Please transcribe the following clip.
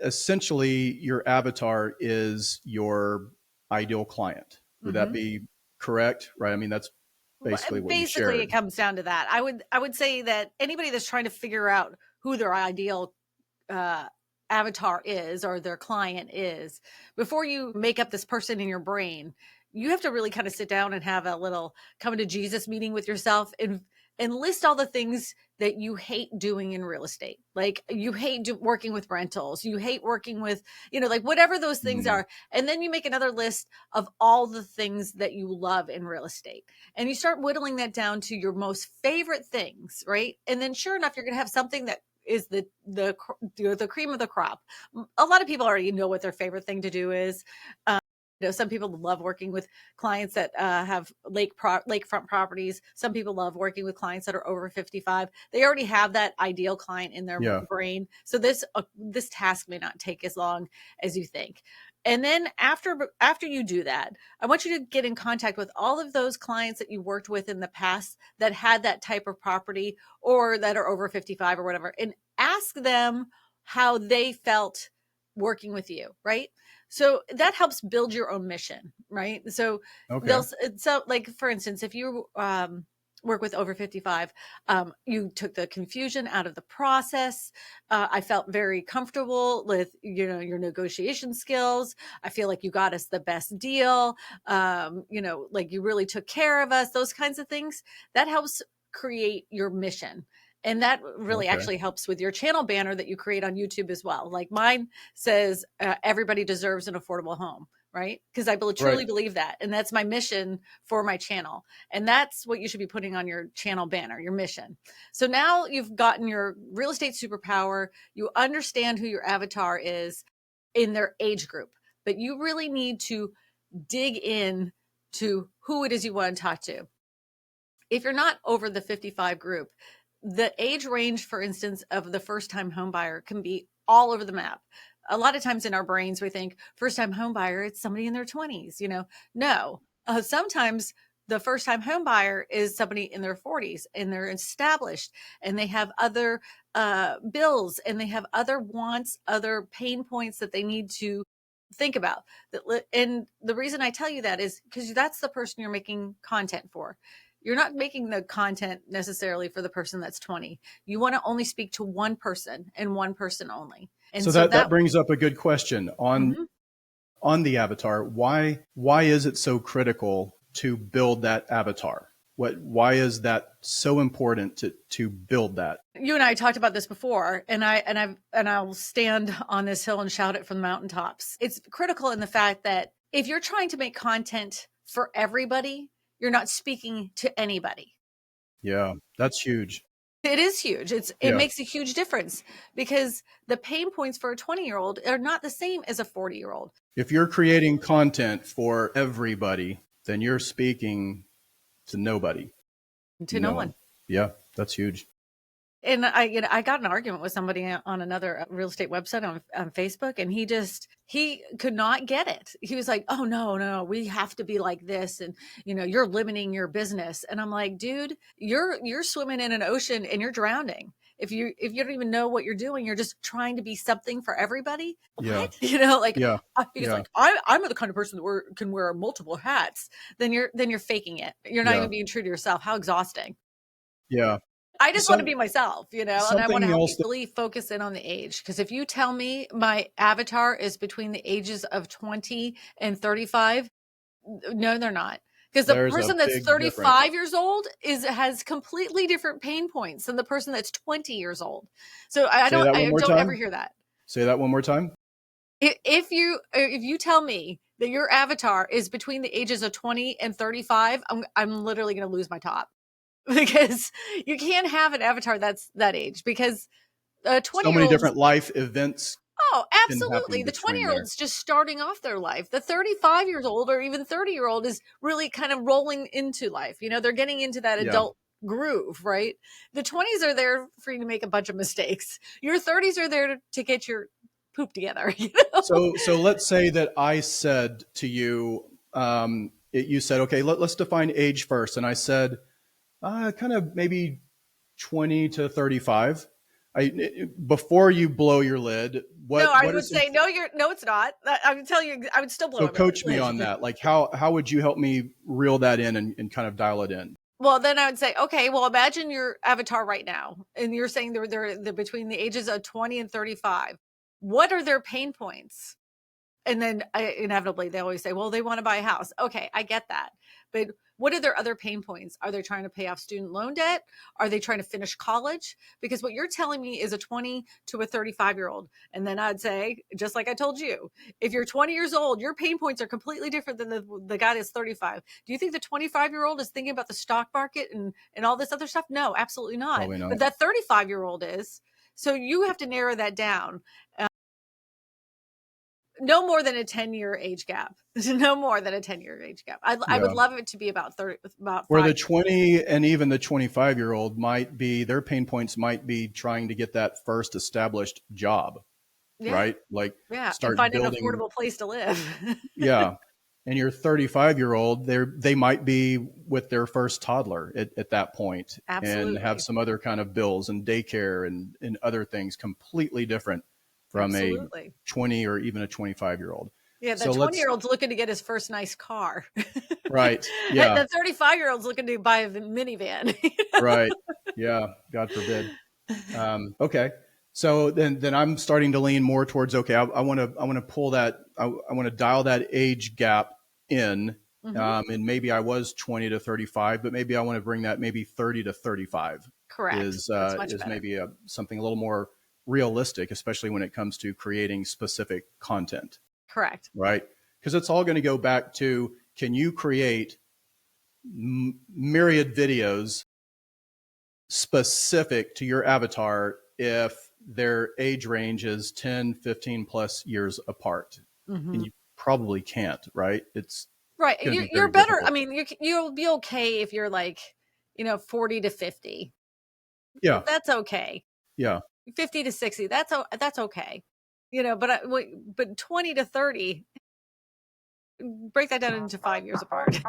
essentially your avatar is your ideal client. Would that be correct? Right. I mean, that's basically what you Basically, shared. it comes down to that. I would say that anybody that's trying to figure out who their ideal avatar is or their client is, before you make up this person in your brain, you have to really kind of sit down and have a little come to Jesus meeting with yourself and list all the things that you hate doing in real estate. Like you hate working with rentals, you hate working with, like whatever those things Mm, are. And then you make another list of all the things that you love in real estate. And you start whittling that down to your most favorite things, right? And then sure enough, you're going to have something that is the cream of the crop. A lot of people already know what their favorite thing to do is. Some people love working with clients that have lakefront properties. Some people love working with clients that are over 55. They already have that ideal client in their yeah. brain. So this task may not take as long as you think. And then after you do that, I want you to get in contact with all of those clients that you worked with in the past that had that type of property or that are over 55 or whatever, and ask them how they felt working with you, right? So that helps build your own mission, right? So Okay. like for instance, if you work with over 55, you took the confusion out of the process. I felt very comfortable with your negotiation skills. I feel like you got us the best deal. Like you really took care of us. Those kinds of things that helps create your mission. And that really Okay. actually helps with your channel banner that you create on YouTube as well. Like mine says, everybody deserves an affordable home, right? Because I Right. truly believe that. And that's my mission for my channel. And that's what you should be putting on your channel banner, your mission. So now you've gotten your real estate superpower. You understand who your avatar is in their age group, but you really need to dig in to who it is you want to talk to. If you're not over the 55 group, the age range, for instance, of the first time home buyer can be all over the map. A lot of times in our brains, we think first time home buyer, it's somebody in their 20s, no. Sometimes the first time home buyer is somebody in their 40s and they're established and they have other bills and they have other wants, other pain points that they need to think about. And the reason I tell you that is because that's the person you're making content for. You're not making the content necessarily for the person that's 20. You want to only speak to one person and one person only. And So so that brings up a good question Mhm. on the avatar. Why is it so critical to build that avatar? Why is that so important to build that? You and I talked about this before, and I'll stand on this hill and shout it from the mountaintops. It's critical in the fact that if you're trying to make content for everybody, you're not speaking to anybody. Yeah, that's huge. It is huge. It Yeah. makes a huge difference because the pain points for a 20-year-old are not the same as a 40-year-old. If you're creating content for everybody, then you're speaking to nobody. To no one. Yeah, that's huge. And I got an argument with somebody on another real estate website on Facebook, and he could not get it. He was like, "Oh no, we have to be like this, and you're limiting your business." And I'm like, "Dude, you're swimming in an ocean and you're drowning. If you don't even know what you're doing, you're just trying to be something for everybody. Yeah. What? Like Yeah. he's Yeah. like, I'm the kind of person that can wear multiple hats. Then you're faking it. You're not Yeah. even being true to yourself. How exhausting." Yeah. I just want to Some be myself, and I want to something help else you really focus in on the age. Because if you tell me my avatar is between the ages of 20 and 35, no, they're not. Because the there's a person that's big difference. 35 years old has completely different pain points than the person that's 20 years old. So I Say that one more don't ever time. hear that. Say that one more time. If you tell me that your avatar is between the ages of 20 and 35, I'm literally going to lose my top. Because you can't have an avatar that's that age, because a So 20 year many old's different life events oh, can happen absolutely, the 20 between year there. old's just starting off their life. The 35 years old or even 30-year old is really kind of rolling into life. They're getting into that Yeah. adult groove, right? The 20s are there for you to make a bunch of mistakes. Your 30s are there to get your poop together. So let's say that I said to you, you said, okay, let's define age first, and I said, kind of maybe 20 to 35. Before you blow your lid, No, I what would is some, say no. No, it's not. I would tell you. I would still blow so it really coach me on quick. that. Like how would you help me reel that in and kind of dial it in? Well, then I would say, okay, well, imagine your avatar right now, and you're saying they're between the ages of 20 and 35. What are their pain points? And then inevitably they always say, well, they want to buy a house. Okay, I get that. But what are their other pain points? Are they trying to pay off student loan debt? Are they trying to finish college? Because what you're telling me is a 20 to a 35-year-old. And then I'd say, just like I told you, if you're 20 years old, your pain points are completely different than the guy that's 35. Do you think the 25-year-old is thinking about the stock market and all this other stuff? No, absolutely not. Probably not. But that 35-year-old is. So you have to narrow that down. No more than a 10-year age gap. No more than a 10-year age gap. I would Yeah. love it to be about 30, about Where the 5. 20 and even the 25-year-old might be, their pain points might be trying to get that first established job, Yeah. right? Like Yeah. And start find an building. affordable place to live. Yeah. And your 35-year-old, they might be with their first toddler at that point and have Absolutely. some other kind of bills and daycare and other things completely different from a Absolutely. 20 or even a 25-year-old. Yeah. The So 20-year-old's looking to get his first nice car. right. Yeah. The 35-year-old's looking to buy a minivan. Right. Yeah. God forbid. Okay. So then I'm starting to lean more towards, okay, I want to pull that, I want to dial that age gap in. Mhm. And maybe I was 20 to 35, but maybe I want to bring that maybe 30 to 35 Correct. That's much is better. maybe something a little more realistic, especially when it comes to creating specific content, Correct. right? Because it's all going to go back to, can you create myriad videos specific to your avatar if their age range is 10, 15 plus years apart? And Mhm. you probably can't, right? It's Right. going to be You're very better. I difficult. mean, you'll be okay if you're like, 40 to 50. Yeah. That's okay. Yeah. 50 to 60, that's okay. But 20 to 30, break that down into 5 years apart.